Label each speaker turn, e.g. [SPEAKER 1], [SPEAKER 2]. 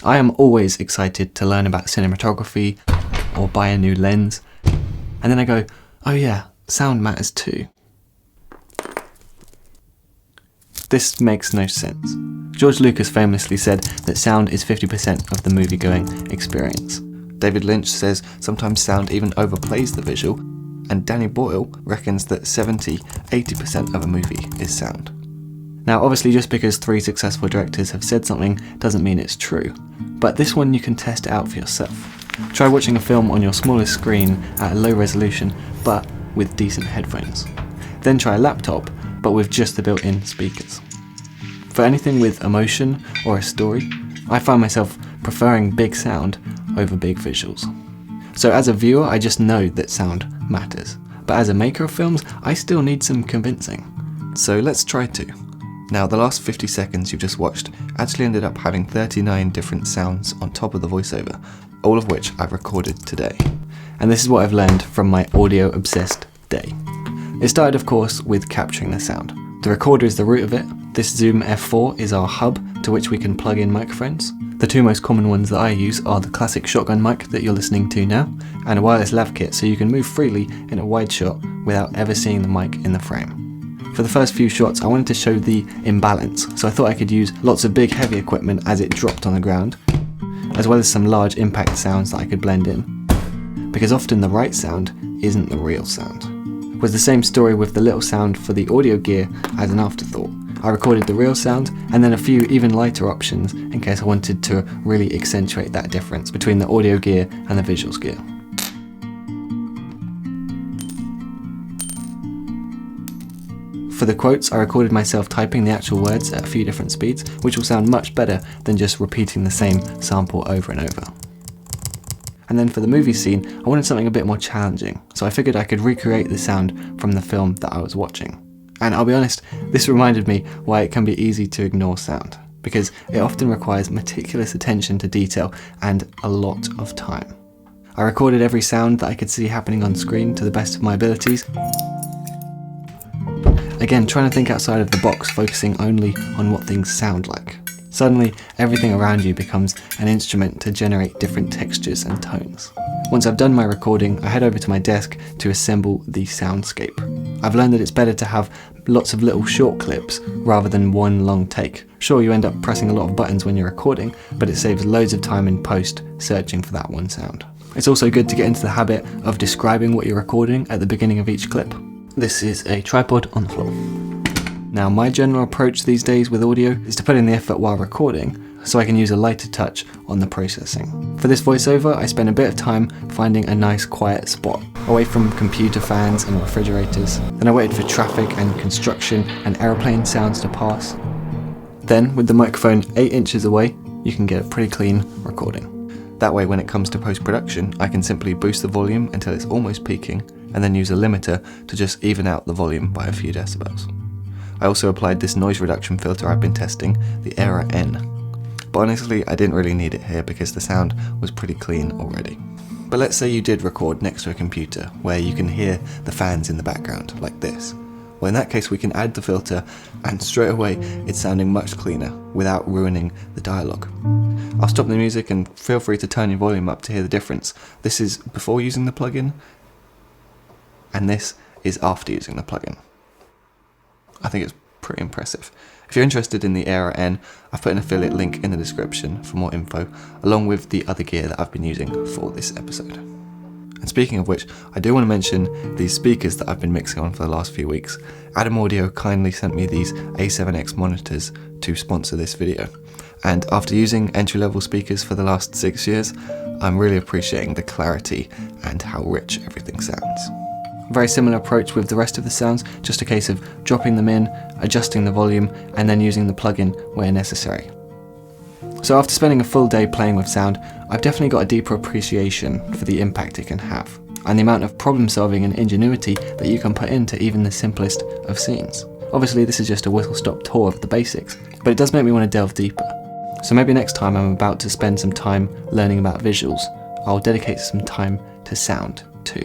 [SPEAKER 1] I am always excited to learn about cinematography or buy a new lens, and then I go, oh yeah, sound matters too. This makes no sense. George Lucas famously said that sound is 50% of the movie-going experience. David Lynch says sometimes sound even overplays the visual, and Danny Boyle reckons that 70-80% of a movie is sound. Now obviously just because 3 successful directors have said something doesn't mean it's true, but this one you can test it out for yourself. Try watching a film on your smallest screen at a low resolution but with decent headphones. Then try a laptop but with just the built-in speakers. For anything with emotion or a story, I find myself preferring big sound over big visuals. So as a viewer, I just know that sound matters. But as a maker of films, I still need some convincing. So let's try to. Now, the last 50 seconds you've just watched actually ended up having 39 different sounds on top of the voiceover, all of which I've recorded today. And this is what I've learned from my audio-obsessed day. It started, of course, with capturing the sound. The recorder is the root of it. This Zoom F4 is our hub to which we can plug in microphones. The 2 most common ones that I use are the classic shotgun mic that you're listening to now, and a wireless lav kit so you can move freely in a wide shot without ever seeing the mic in the frame. For the first few shots, I wanted to show the imbalance, so I thought I could use lots of big heavy equipment as it dropped on the ground, as well as some large impact sounds that I could blend in. Because often the right sound isn't the real sound. It was the same story with the little sound for the audio gear as an afterthought. I recorded the real sound and then a few even lighter options in case I wanted to really accentuate that difference between the audio gear and the visuals gear. For the quotes, I recorded myself typing the actual words at a few different speeds, which will sound much better than just repeating the same sample over and over. And then for the movie scene, I wanted something a bit more challenging, so I figured I could recreate the sound from the film that I was watching. And I'll be honest, this reminded me why it can be easy to ignore sound, because it often requires meticulous attention to detail and a lot of time. I recorded every sound that I could see happening on screen to the best of my abilities. Again, trying to think outside of the box, focusing only on what things sound like. Suddenly, everything around you becomes an instrument to generate different textures and tones. Once I've done my recording, I head over to my desk to assemble the Soundscape. I've learned that it's better to have lots of little short clips rather than one long take. Sure, you end up pressing a lot of buttons when you're recording, but it saves loads of time in post searching for that one sound. It's also good to get into the habit of describing what you're recording at the beginning of each clip. This is a tripod on the floor. Now, my general approach these days with audio is to put in the effort while recording, so I can use a lighter touch on the processing. For this voiceover, I spent a bit of time finding a nice quiet spot, away from computer fans and refrigerators. Then I waited for traffic and construction and aeroplane sounds to pass. Then, with the microphone 8 inches away, you can get a pretty clean recording. That way, when it comes to post-production, I can simply boost the volume until it's almost peaking, and then use a limiter to just even out the volume by a few decibels. I also applied this noise reduction filter I've been testing, the Era N. But honestly, I didn't really need it here because the sound was pretty clean already. But let's say you did record next to a computer where you can hear the fans in the background, like this. Well, in that case, we can add the filter, and straight away it's sounding much cleaner without ruining the dialogue. I'll stop the music and feel free to turn your volume up to hear the difference. This is before using the plugin, and this is after using the plugin. I think it's pretty impressive. If you're interested in the Era N, I've put an affiliate link in the description for more info, along with the other gear that I've been using for this episode. And speaking of which, I do want to mention these speakers that I've been mixing on for the last few weeks. Adam Audio kindly sent me these A7X monitors to sponsor this video. And after using entry-level speakers for the last 6 years, I'm really appreciating the clarity and how rich everything sounds. Very similar approach with the rest of the sounds, just a case of dropping them in, adjusting the volume, and then using the plugin where necessary. So after spending a full day playing with sound, I've definitely got a deeper appreciation for the impact it can have, and the amount of problem solving and ingenuity that you can put into even the simplest of scenes. Obviously this is just a whistle-stop tour of the basics, but it does make me want to delve deeper. So maybe next time I'm about to spend some time learning about visuals, I'll dedicate some time to sound too.